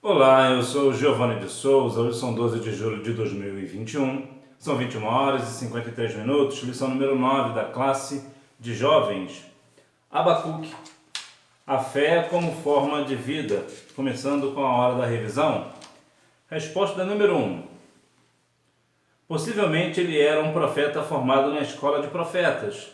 Olá, eu sou Giovanni de Souza, hoje são 12 de julho de 2021, são 21 horas e 53 minutos, lição número 9 da classe de jovens. Abacuque, a fé como forma de vida, começando com a hora da revisão. Resposta número 1. Possivelmente ele era um profeta formado na escola de profetas,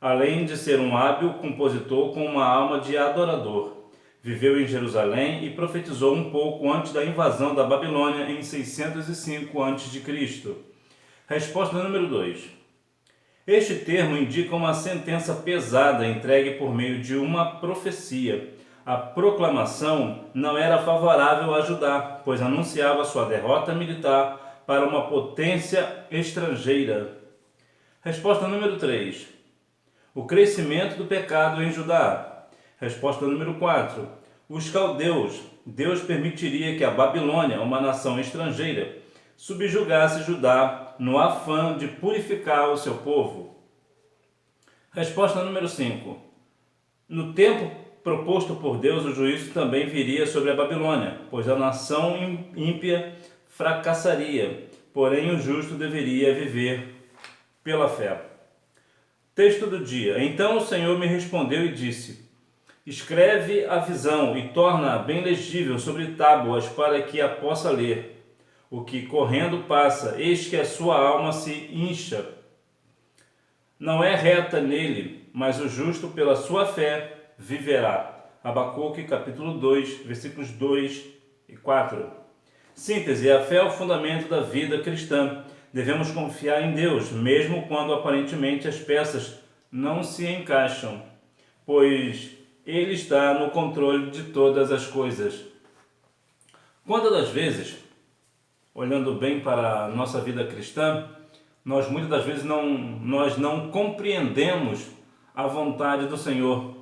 além de ser um hábil compositor com uma alma de adorador. Viveu em Jerusalém e profetizou um pouco antes da invasão da Babilônia em 605 a.C. Resposta número 2. Este termo indica uma sentença pesada entregue por meio de uma profecia. A proclamação não era favorável a Judá, pois anunciava sua derrota militar para uma potência estrangeira. Resposta número 3. O crescimento do pecado em Judá. Resposta número 4. Os caldeus. Deus permitiria que a Babilônia, uma nação estrangeira, subjugasse Judá no afã de purificar o seu povo. Resposta número 5. No tempo proposto por Deus, o juízo também viria sobre a Babilônia, pois a nação ímpia fracassaria, porém o justo deveria viver pela fé. Texto do dia. Então o Senhor me respondeu e disse: escreve a visão e torna-a bem legível sobre tábuas para que a possa ler. O que correndo passa, eis que a sua alma se incha. Não é reta nele, mas o justo pela sua fé viverá. Abacuque capítulo 2, versículos 2 e 4. Síntese: a fé é o fundamento da vida cristã. Devemos confiar em Deus, mesmo quando aparentemente as peças não se encaixam, pois Ele está no controle de todas as coisas. Quantas das vezes, olhando bem para a nossa vida cristã, nós muitas das vezes não compreendemos a vontade do Senhor.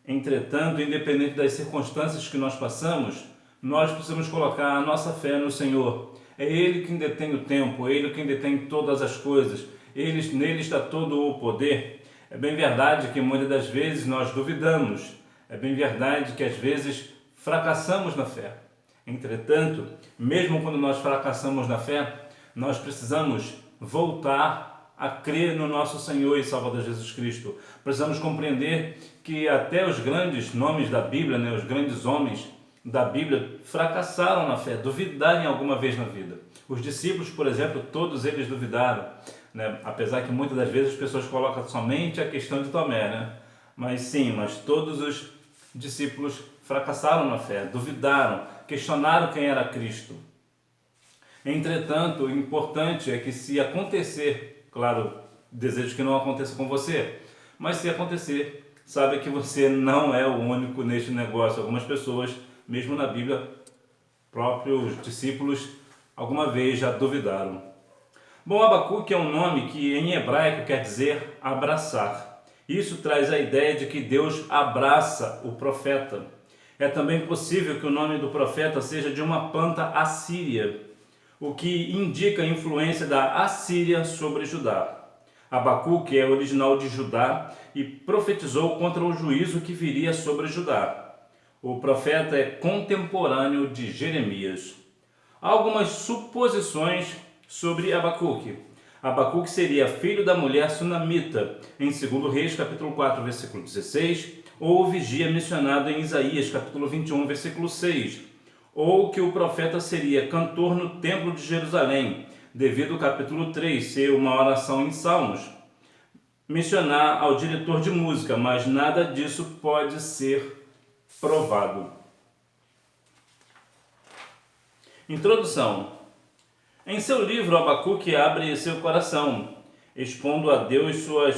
Entretanto, independente das circunstâncias que nós passamos, nós precisamos colocar a nossa fé no Senhor. É Ele quem detém o tempo, é Ele quem detém todas as coisas, nele está todo o poder. É bem verdade que muitas das vezes nós duvidamos, é bem verdade que às vezes fracassamos na fé. Entretanto, mesmo quando nós fracassamos na fé, nós precisamos voltar a crer no nosso Senhor e Salvador Jesus Cristo. Precisamos compreender que até os grandes nomes da Bíblia, os grandes homens da Bíblia fracassaram na fé, duvidaram alguma vez na vida. Os discípulos, por exemplo, todos eles duvidaram, apesar que muitas das vezes as pessoas colocam somente a questão de Tomé, mas todos os discípulos fracassaram na fé, duvidaram, questionaram quem era Cristo. Entretanto, o importante é que se acontecer, claro, desejo que não aconteça com você, mas se acontecer, sabe que você não é o único neste negócio. Algumas pessoas, mesmo na Bíblia, próprios discípulos, alguma vez já duvidaram. Bom, Abacuque é um nome que em hebraico quer dizer abraçar. Isso traz a ideia de que Deus abraça o profeta. É também possível que o nome do profeta seja de uma planta assíria, o que indica a influência da Assíria sobre Judá. Abacuque é original de Judá e profetizou contra o juízo que viria sobre Judá. O profeta é contemporâneo de Jeremias. Há algumas suposições sobre Abacuque. Abacuque seria filho da mulher sunamita, em 2 Reis, capítulo 4, versículo 16, ou o vigia mencionado em Isaías, capítulo 21, versículo 6, ou que o profeta seria cantor no templo de Jerusalém, devido ao capítulo 3 ser uma oração em salmos, mencionar ao diretor de música, mas nada disso pode ser provado. Introdução. Em seu livro, Abacuque abre seu coração, expondo a Deus suas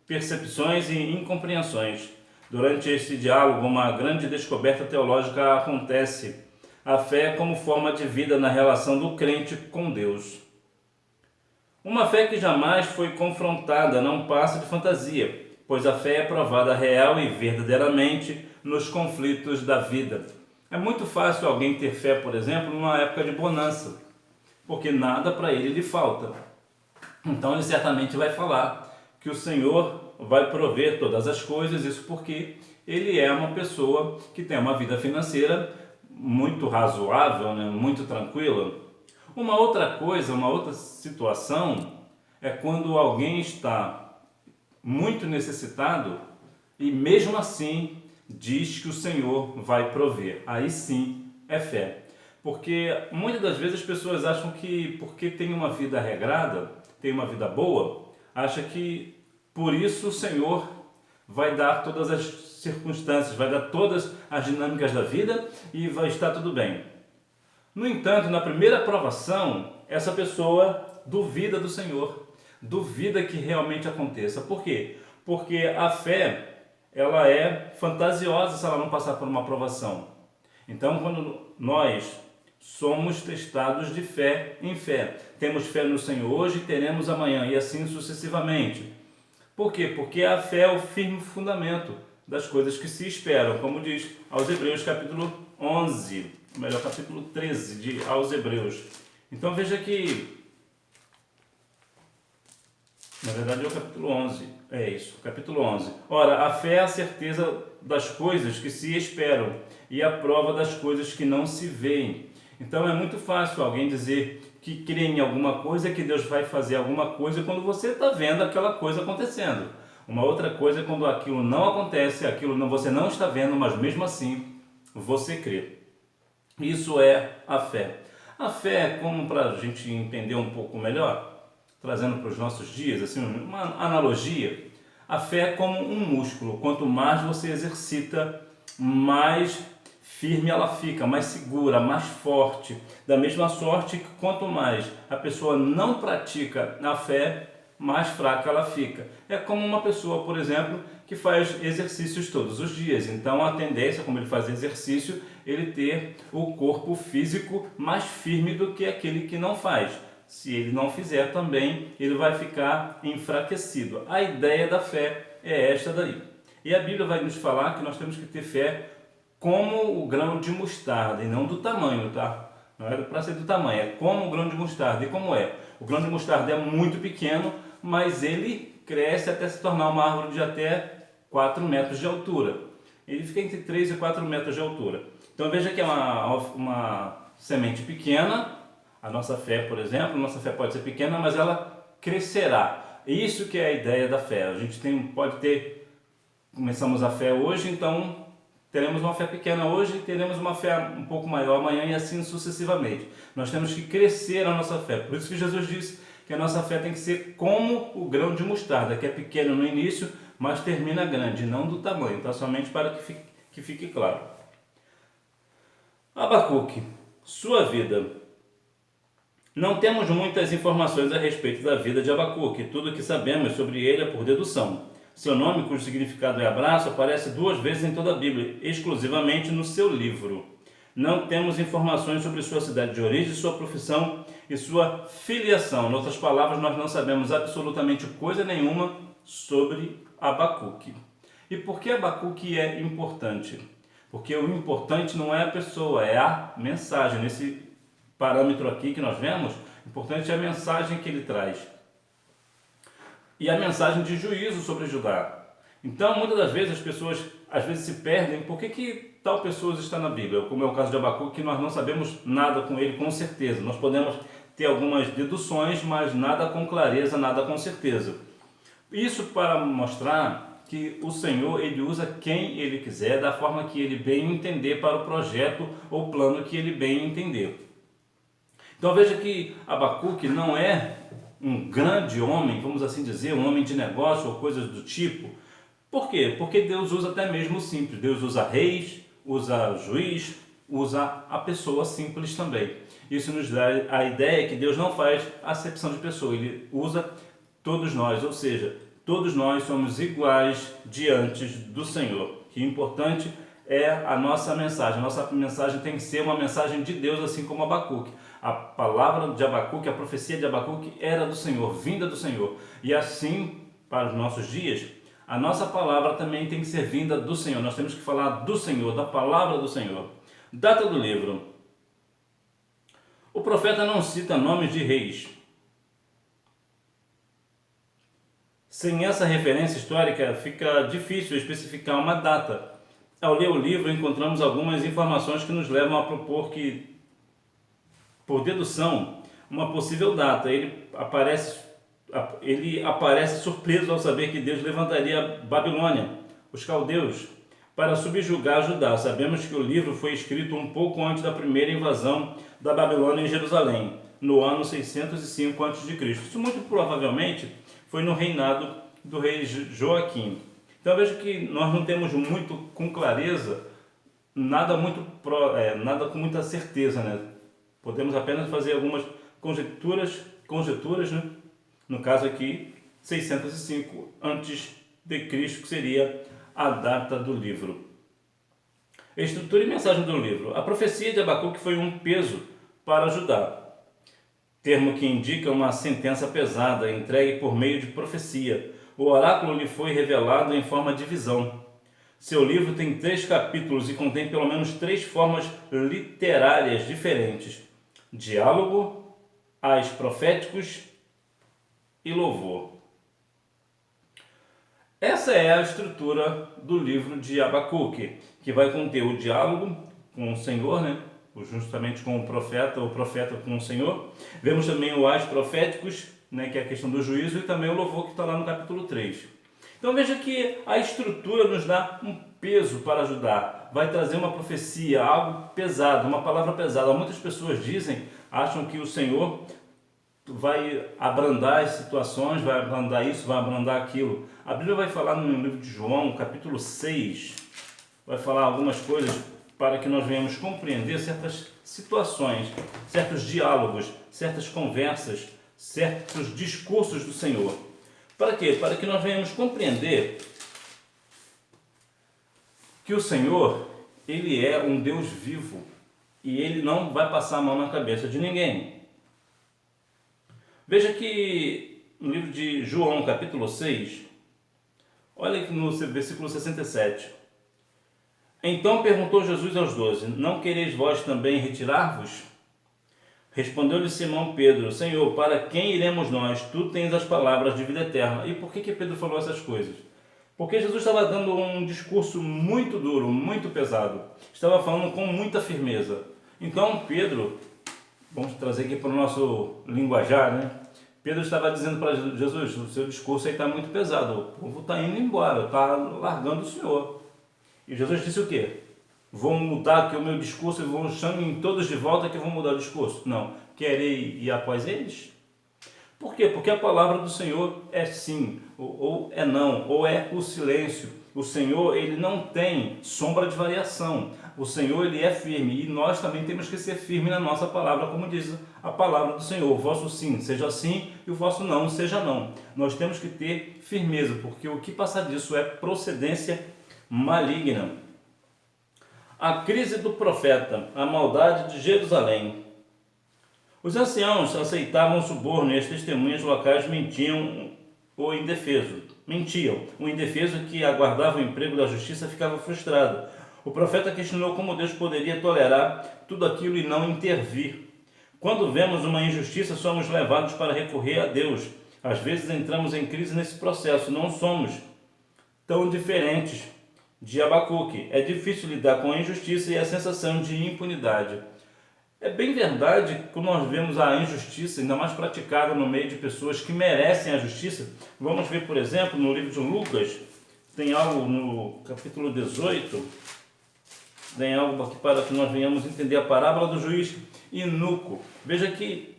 percepções e incompreensões. Durante este diálogo, uma grande descoberta teológica acontece: a fé como forma de vida na relação do crente com Deus. Uma fé que jamais foi confrontada não passa de fantasia, pois a fé é provada real e verdadeiramente nos conflitos da vida. É muito fácil alguém ter fé, por exemplo, numa época de bonança, porque nada para ele lhe falta. Então ele certamente vai falar que o Senhor vai prover todas as coisas, isso porque ele é uma pessoa que tem uma vida financeira muito razoável, né? Muito tranquila. Uma outra coisa, uma outra situação é quando alguém está muito necessitado e mesmo assim diz que o Senhor vai prover. Aí sim é fé. Porque muitas das vezes as pessoas acham que porque tem uma vida regrada, tem uma vida boa, acha que por isso o Senhor vai dar todas as circunstâncias, vai dar todas as dinâmicas da vida e vai estar tudo bem. No entanto, na primeira provação, essa pessoa duvida do Senhor, duvida que realmente aconteça. Por quê? Porque a fé, ela é fantasiosa se ela não passar por uma provação. Então, quando nós somos testados de fé em fé, temos fé no Senhor hoje e teremos amanhã, e assim sucessivamente. Por quê? Porque a fé é o firme fundamento das coisas que se esperam, como diz aos Hebreus capítulo 11, ou melhor, capítulo 13 de aos Hebreus. Então veja que, na verdade é o capítulo 11, é isso, capítulo 11. Ora, a fé é a certeza das coisas que se esperam e a prova das coisas que não se veem. Então é muito fácil alguém dizer que crê em alguma coisa, que Deus vai fazer alguma coisa quando você está vendo aquela coisa acontecendo. Uma outra coisa é quando aquilo não acontece, aquilo não, você não está vendo, mas mesmo assim você crê. Isso é a fé. A fé é como, para a gente entender um pouco melhor, trazendo para os nossos dias, assim, uma analogia, a fé é como um músculo. Quanto mais você exercita, mais firme ela fica, mais segura, mais forte. Da mesma sorte que quanto mais a pessoa não pratica a fé, mais fraca ela fica. É como uma pessoa, por exemplo, que faz exercícios todos os dias. Então a tendência, como ele faz exercício, ele ter o corpo físico mais firme do que aquele que não faz. Se ele não fizer também, ele vai ficar enfraquecido. A ideia da fé é esta daí. E a Bíblia vai nos falar que nós temos que ter fé como o grão de mostarda, e não do tamanho, tá? Não é para ser do tamanho, é como o grão de mostarda. E como é? O grão de mostarda é muito pequeno, mas ele cresce até se tornar uma árvore de até 4 metros de altura. Ele fica entre 3 e 4 metros de altura. Então veja que é uma semente pequena. A nossa fé, por exemplo, nossa fé pode ser pequena, mas ela crescerá. Isso que é a ideia da fé. A gente começamos a fé hoje, então teremos uma fé pequena hoje, teremos uma fé um pouco maior amanhã e assim sucessivamente. Nós temos que crescer a nossa fé. Por isso que Jesus disse que a nossa fé tem que ser como o grão de mostarda, que é pequeno no início, mas termina grande, não do tamanho, tá? Somente para que fique claro. Abacuque, sua vida. Não temos muitas informações a respeito da vida de Abacuque. Tudo o que sabemos sobre ele é por dedução. Seu nome, cujo significado é abraço, aparece 2 vezes em toda a Bíblia, exclusivamente no seu livro. Não temos informações sobre sua cidade de origem, sua profissão e sua filiação. Em outras palavras, nós não sabemos absolutamente coisa nenhuma sobre Abacuque. E por que Abacuque é importante? Porque o importante não é a pessoa, é a mensagem. Nesse parâmetro aqui que nós vemos, o importante é a mensagem que ele traz. E a mensagem de juízo sobre Judá. Então, muitas das vezes, as pessoas às vezes se perdem. Por que tal pessoa está na Bíblia? Como é o caso de Abacuque, que nós não sabemos nada com ele com certeza. Nós podemos ter algumas deduções, mas nada com clareza, nada com certeza. Isso para mostrar que o Senhor, ele usa quem ele quiser, da forma que ele bem entender para o projeto ou plano que ele bem entender. Então veja que Abacuque não é um grande homem, vamos assim dizer, um homem de negócio ou coisas do tipo. Por quê? Porque Deus usa até mesmo o simples. Deus usa reis, usa juiz, usa a pessoa simples também. Isso nos dá a ideia que Deus não faz acepção de pessoa, ele usa todos nós, ou seja, todos nós somos iguais diante do Senhor. O que é importante é a nossa mensagem. Nossa mensagem tem que ser uma mensagem de Deus, assim como Abacuque. A palavra de Abacuque, a profecia de Abacuque era do Senhor, vinda do Senhor. E assim, para os nossos dias, a nossa palavra também tem que ser vinda do Senhor. Nós temos que falar do Senhor, da palavra do Senhor. Data do livro. O profeta não cita nomes de reis. Sem essa referência histórica, fica difícil especificar uma data. ao ler o livro, encontramos algumas informações que nos levam a propor que, por dedução, uma possível data. Ele aparece surpreso ao saber que Deus levantaria a Babilônia, os caldeus, para subjugar Judá. Sabemos que o livro foi escrito um pouco antes da primeira invasão da Babilônia em Jerusalém, no ano 605 a.C. Isso muito provavelmente foi no reinado do rei Joaquim. Então veja que nós não temos muito com clareza, nada com muita certeza, né? Podemos apenas fazer algumas conjecturas, né? No caso aqui, 605 antes de Cristo, que seria a data do livro. Estrutura e mensagem do livro. A profecia de Abacuque foi um peso para Judá, termo que indica uma sentença pesada, entregue por meio de profecia. O oráculo lhe foi revelado em forma de visão. Seu livro tem 3 capítulos e contém pelo menos 3 formas literárias diferentes: diálogo, ais proféticos e louvor. Essa é a estrutura do livro de Abacuque, que vai conter o diálogo com o Senhor, né? Justamente com o profeta com o Senhor. Vemos também o ais proféticos, né? Que é a questão do juízo, e também o louvor, que está lá no capítulo 3. Então veja que a estrutura nos dá um peso para ajudar, vai trazer uma profecia, algo pesado, uma palavra pesada. Muitas pessoas acham que o Senhor vai abrandar as situações, vai abrandar isso, vai abrandar aquilo. A Bíblia vai falar no livro de João, capítulo 6, vai falar algumas coisas para que nós venhamos compreender certas situações, certos diálogos, certas conversas, certos discursos do Senhor. Para quê? Para que nós venhamos compreender que o Senhor, Ele é um Deus vivo e Ele não vai passar a mão na cabeça de ninguém. Veja que no livro de João, capítulo 6, olha aqui no versículo 67. Então perguntou Jesus aos 12: Não quereis vós também retirar-vos? Respondeu-lhe Simão Pedro: Senhor, para quem iremos nós? Tu tens as palavras de vida eterna. E por que Pedro falou essas coisas? Porque Jesus estava dando um discurso muito duro, muito pesado. Estava falando com muita firmeza. Então Pedro, vamos trazer aqui para o nosso linguajar, né? Pedro estava dizendo para Jesus: o seu discurso aí está muito pesado, o povo está indo embora, está largando o Senhor. E Jesus disse o quê? Vão mudar aqui o meu discurso e vão chamar todos de volta que vão mudar o discurso? Não. Querem ir após eles? Por quê? Porque a palavra do Senhor é sim, ou é não, ou é o silêncio. O Senhor, Ele não tem sombra de variação. O Senhor, Ele é firme, e nós também temos que ser firmes na nossa palavra, como diz a palavra do Senhor. O vosso sim seja sim e o vosso não seja não. Nós temos que ter firmeza, porque o que passar disso é procedência maligna. A crise do profeta, a maldade de Jerusalém. Os anciãos aceitavam suborno e as testemunhas locais mentiam. O indefeso que aguardava o emprego da justiça ficava frustrado. O profeta questionou como Deus poderia tolerar tudo aquilo e não intervir. Quando vemos uma injustiça, somos levados para recorrer a Deus. Às vezes entramos em crise nesse processo, não somos tão diferentes de Abacuque. É difícil lidar com a injustiça e a sensação de impunidade. É bem verdade que quando nós vemos a injustiça, ainda mais praticada no meio de pessoas que merecem a justiça. Vamos ver, por exemplo, no livro de Lucas, tem algo no capítulo 18, tem algo aqui para que nós venhamos entender a parábola do juiz iníquo. Veja que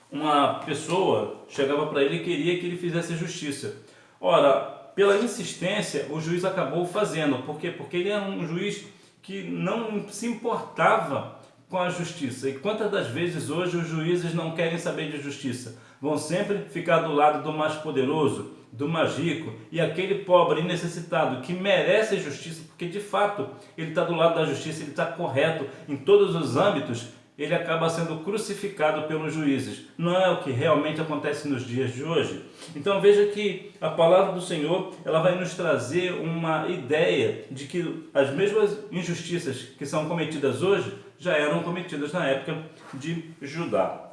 uma pessoa chegava para ele e queria que ele fizesse justiça. Ora, pela insistência, o juiz acabou fazendo. Por quê? Porque ele era um juiz que não se importava com a justiça. E quantas das vezes hoje os juízes não querem saber de justiça? Vão sempre ficar do lado do mais poderoso, do mais rico, e aquele pobre e necessitado que merece justiça, porque de fato ele está do lado da justiça, ele está correto em todos os âmbitos, ele acaba sendo crucificado pelos juízes. Não é o que realmente acontece nos dias de hoje. Então veja que a palavra do Senhor, ela vai nos trazer uma ideia de que as mesmas injustiças que são cometidas hoje já eram cometidas na época de Judá.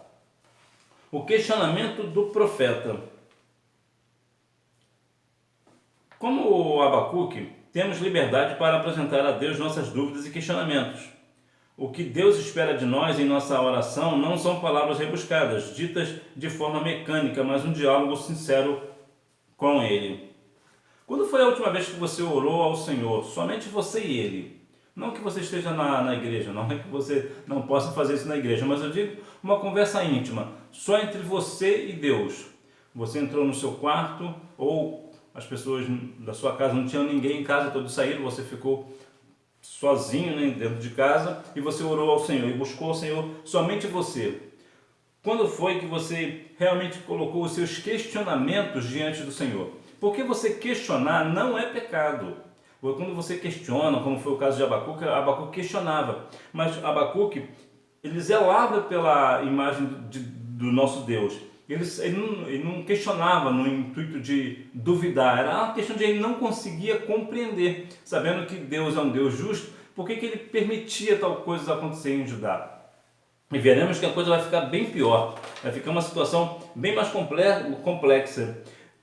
O questionamento do profeta. Como o Abacuque, temos liberdade para apresentar a Deus nossas dúvidas e questionamentos. O que Deus espera de nós em nossa oração não são palavras rebuscadas, ditas de forma mecânica, mas um diálogo sincero com Ele. Quando foi a última vez que você orou ao Senhor? Somente você e Ele. Não que você esteja na igreja, não é que você não possa fazer isso na igreja, mas eu digo uma conversa íntima, só entre você e Deus. Você entrou no seu quarto, ou as pessoas da sua casa não tinham ninguém em casa, todos saíram, você ficou sozinho, né, dentro de casa, e você orou ao Senhor e buscou ao Senhor, somente você. Quando foi que você realmente colocou os seus questionamentos diante do Senhor? Porque você questionar não é pecado. Quando você questiona, como foi o caso de Abacuque questionava, mas Abacuque, ele zelava pela imagem do nosso Deus. Ele não questionava no intuito de duvidar, era uma questão de ele não conseguia compreender, sabendo que Deus é um Deus justo, por que ele permitia tal coisa acontecer em Judá? E veremos que a coisa vai ficar bem pior, vai ficar uma situação bem mais complexa.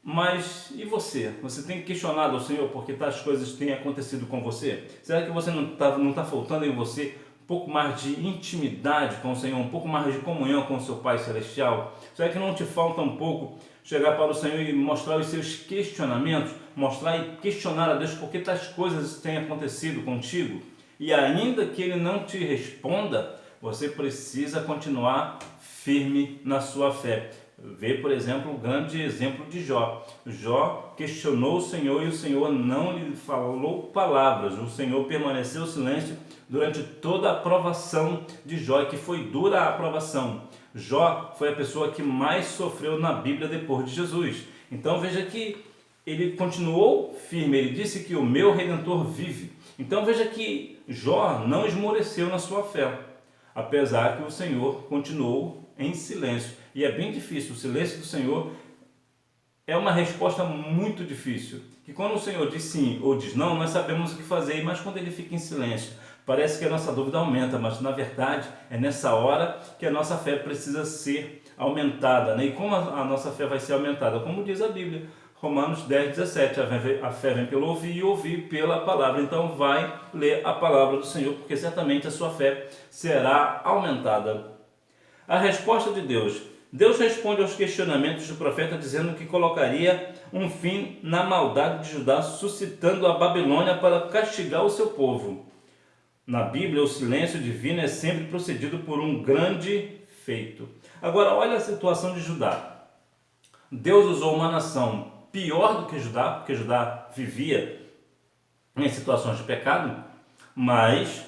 Mas e você? Você tem questionado ao Senhor porque tais coisas têm acontecido com você? Será que você não tá faltando em você um pouco mais de intimidade com o Senhor, um pouco mais de comunhão com o seu Pai Celestial? Será que não te falta um pouco chegar para o Senhor e mostrar os seus questionamentos? Mostrar e questionar a Deus porque tais coisas têm acontecido contigo? E ainda que Ele não te responda, você precisa continuar firme na sua fé. Vê, por exemplo, o grande exemplo de Jó. Jó questionou o Senhor e o Senhor não lhe falou palavras. O Senhor permaneceu em silêncio durante toda a aprovação de Jó, que foi dura a aprovação. Jó foi a pessoa que mais sofreu na Bíblia depois de Jesus. Então veja que ele continuou firme, ele disse que o meu Redentor vive. Então veja que Jó não esmoreceu na sua fé, apesar que o Senhor continuou em silêncio. E é bem difícil, o silêncio do Senhor é uma resposta muito difícil. Que quando o Senhor diz sim ou diz não, nós sabemos o que fazer, mas quando Ele fica em silêncio, parece que a nossa dúvida aumenta, mas na verdade é nessa hora que a nossa fé precisa ser aumentada, né? E como a nossa fé vai ser aumentada? Como diz a Bíblia, Romanos 10:17, a fé vem pelo ouvir e ouvir pela palavra. Então vai ler a palavra do Senhor, porque certamente a sua fé será aumentada. A resposta de Deus. Deus responde aos questionamentos do profeta dizendo que colocaria um fim na maldade de Judá, suscitando a Babilônia para castigar o seu povo. Na Bíblia, o silêncio divino é sempre procedido por um grande feito. Agora, olha a situação de Judá. Deus usou uma nação pior do que Judá, porque Judá vivia em situações de pecado, mas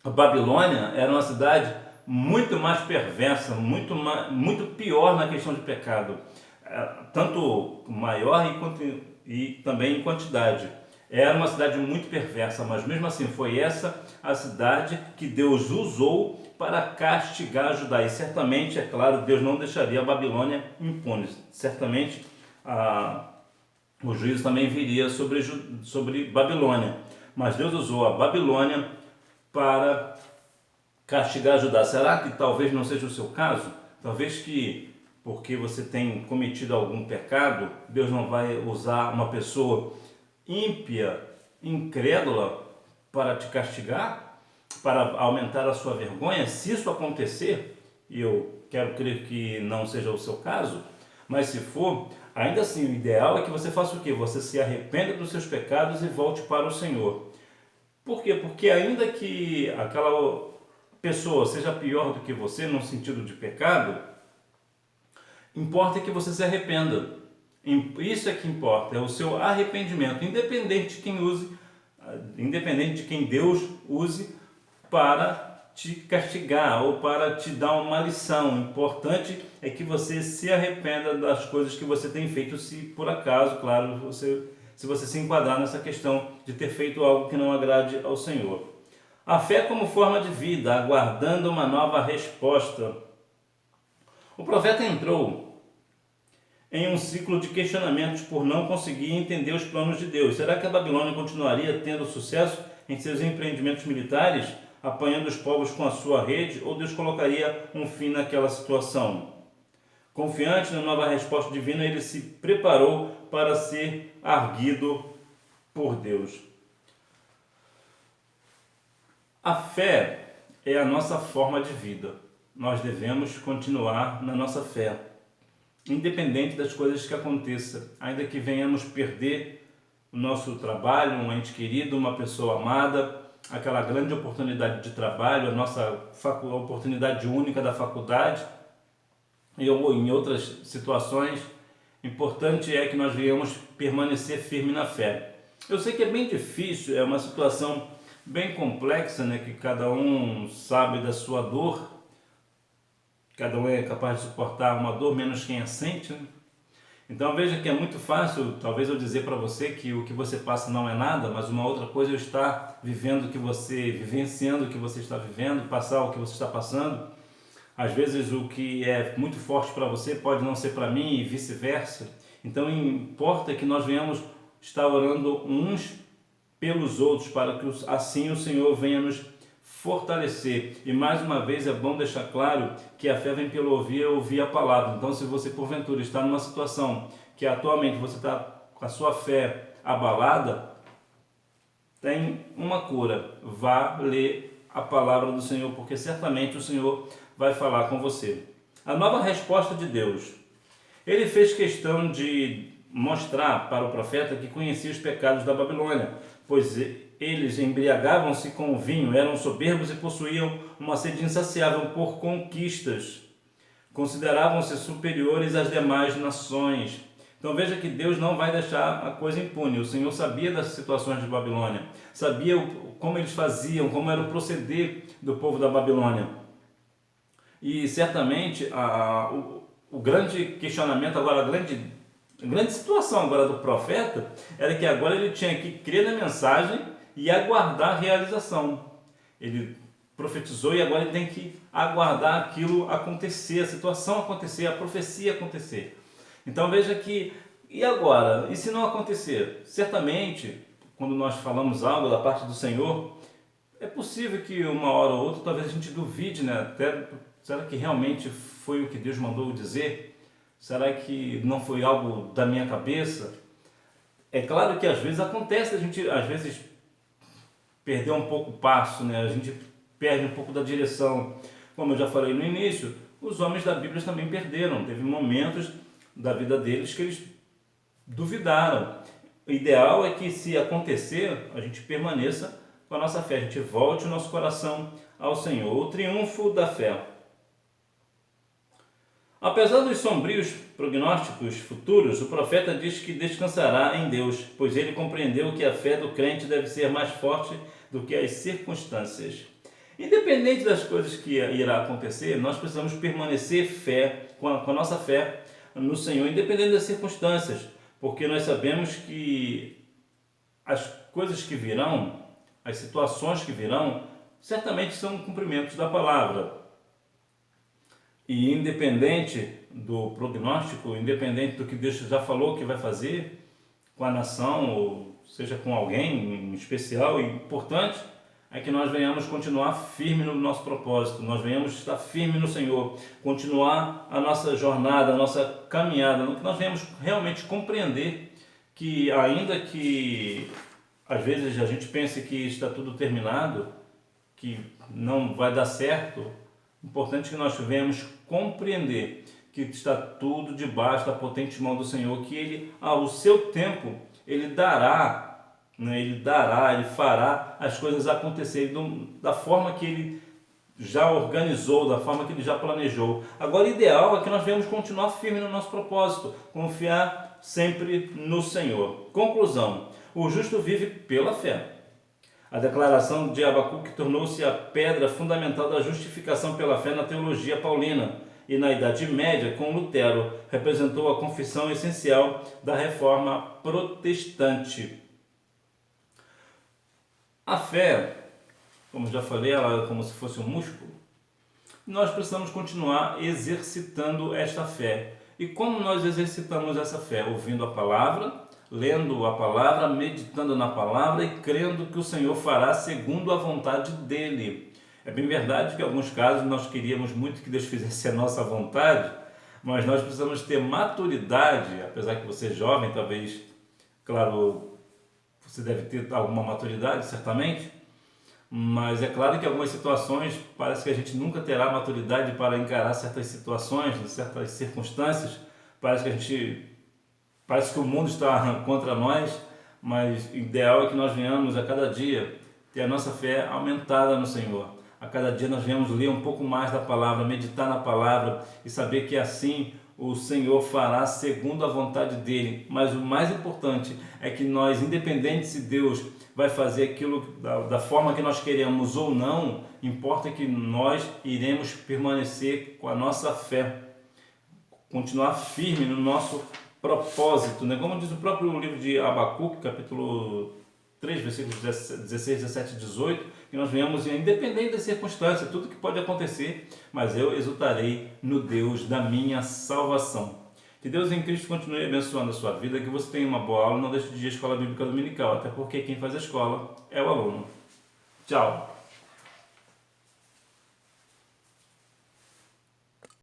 a Babilônia era uma cidade muito mais perversa, muito pior na questão de pecado, tanto maior e também em quantidade. Era uma cidade muito perversa, mas mesmo assim foi essa a cidade que Deus usou para castigar Judá. E certamente, é claro, Deus não deixaria a Babilônia impune. Certamente o juízo também viria sobre Babilônia. Mas Deus usou a Babilônia para castigar Judá. Será que talvez não seja o seu caso? Talvez que porque você tem cometido algum pecado, Deus não vai usar uma pessoa ímpia, incrédula para te castigar, para aumentar a sua vergonha? Se isso acontecer, e eu quero crer que não seja o seu caso, mas se for, ainda assim o ideal é que você faça o quê? Você se arrependa dos seus pecados e volte para o Senhor. Por quê? Porque ainda que aquela pessoa seja pior do que você no sentido de pecado, importa que você se arrependa. Isso é que importa, é o seu arrependimento, independente de quem Deus use para te castigar ou para te dar uma lição. O importante é que você se arrependa das coisas que você tem feito, se por acaso, claro, se você se enquadrar nessa questão de ter feito algo que não agrade ao Senhor. A fé como forma de vida, aguardando uma nova resposta. O profeta entrou em um ciclo de questionamentos por não conseguir entender os planos de Deus. Será que a Babilônia continuaria tendo sucesso em seus empreendimentos militares, apanhando os povos com a sua rede, ou Deus colocaria um fim naquela situação? Confiante na nova resposta divina, ele se preparou para ser arguido por Deus. A fé é a nossa forma de vida. Nós devemos continuar na nossa fé, independente das coisas que aconteçam, ainda que venhamos perder o nosso trabalho, um ente querido, uma pessoa amada, aquela grande oportunidade de trabalho, a nossa oportunidade única da faculdade, ou em outras situações. Importante é que nós venhamos permanecer firme na fé. Eu sei que é bem difícil, é uma situação bem complexa, né? Que cada um sabe da sua dor, cada um é capaz de suportar uma dor, menos quem a sente, né? Então veja que é muito fácil, talvez eu dizer para você que o que você passa não é nada, mas uma outra coisa é eu estar vivendo o que você, vivenciando o que você está vivendo, passar o que você está passando. Às vezes o que é muito forte para você pode não ser para mim e vice-versa. Então importa que nós venhamos estar orando uns pelos outros para que assim o Senhor venha nos fortalecer. E mais uma vez é bom deixar claro que a fé vem pelo ouvir a palavra. Então se você porventura está numa situação que atualmente você está com a sua fé abalada, tem uma cura. Vá ler a palavra do Senhor, porque certamente o Senhor vai falar com você. A nova resposta de Deus. Ele fez questão de mostrar para o profeta que conhecia os pecados da Babilônia, pois eles embriagavam-se com o vinho, eram soberbos e possuíam uma sede insaciável por conquistas. Consideravam-se superiores às demais nações. Então veja que Deus não vai deixar a coisa impune. O Senhor sabia das situações de Babilônia, sabia como eles faziam, como era o proceder do povo da Babilônia. E certamente o grande questionamento agora, a grande situação agora do profeta era que agora ele tinha que crer na mensagem e aguardar a realização. Ele profetizou e agora ele tem que aguardar aquilo acontecer, a situação acontecer, a profecia acontecer. Então veja que, e agora? E se não acontecer? Certamente, quando nós falamos algo da parte do Senhor, é possível que uma hora ou outra talvez a gente duvide, né? Até, será que realmente foi o que Deus mandou dizer? Será que não foi algo da minha cabeça? É claro que às vezes acontece, a gente às vezes perder um pouco o passo, né? A gente perde um pouco da direção. Como eu já falei no início, os homens da Bíblia também perderam. Teve momentos da vida deles que eles duvidaram. O ideal é que, se acontecer, a gente permaneça com a nossa fé, a gente volte o nosso coração ao Senhor. O triunfo da fé. Apesar dos sombrios prognósticos futuros, o profeta diz que descansará em Deus, pois ele compreendeu que a fé do crente deve ser mais forte do que as circunstâncias. Independente das coisas que irá acontecer, nós precisamos permanecer com a nossa fé no Senhor, independente das circunstâncias, porque nós sabemos que as coisas que virão, as situações que virão, certamente são cumprimentos da palavra. E independente do prognóstico, independente do que Deus já falou que vai fazer com a nação, ou seja, com alguém em especial e importante, é que nós venhamos continuar firme no nosso propósito, nós venhamos estar firme no Senhor, continuar a nossa jornada, a nossa caminhada, que nós venhamos realmente compreender que, ainda que às vezes a gente pense que está tudo terminado, que não vai dar certo, importante que nós venhamos compreender que está tudo debaixo da potente mão do Senhor, que Ele, ao seu tempo, Ele dará, né? Ele fará as coisas acontecerem da forma que Ele já organizou, da forma que Ele já planejou. Agora, o ideal é que nós venhamos continuar firme no nosso propósito, confiar sempre no Senhor. Conclusão: o justo vive pela fé. A declaração de Abacuque tornou-se a pedra fundamental da justificação pela fé na teologia paulina e, na Idade Média, com Lutero, representou a confissão essencial da reforma protestante. A fé, como já falei, ela é como se fosse um músculo. Nós precisamos continuar exercitando esta fé. E como nós exercitamos essa fé? Ouvindo a palavra, lendo a palavra, meditando na palavra e crendo que o Senhor fará segundo a vontade dEle. É bem verdade que em alguns casos nós queríamos muito que Deus fizesse a nossa vontade, mas nós precisamos ter maturidade, apesar que você é jovem, talvez, claro, você deve ter alguma maturidade, certamente, mas é claro que em algumas situações parece que a gente nunca terá maturidade para encarar certas situações, certas circunstâncias. Parece que o mundo está contra nós, mas o ideal é que nós venhamos a cada dia ter a nossa fé aumentada no Senhor. A cada dia nós venhamos ler um pouco mais da palavra, meditar na palavra e saber que assim o Senhor fará segundo a vontade dele. Mas o mais importante é que nós, independente se Deus vai fazer aquilo da forma que nós queremos ou não, importa que nós iremos permanecer com a nossa fé, continuar firme no nosso propósito, né? Como diz o próprio livro de Abacuque, capítulo 3, versículos 16, 17 e 18, que nós venhamos, independente das circunstâncias, tudo que pode acontecer, mas eu exultarei no Deus da minha salvação. Que Deus em Cristo continue abençoando a sua vida, que você tenha uma boa aula, não deixe de ir à Escola Bíblica Dominical, até porque quem faz a escola é o aluno. Tchau!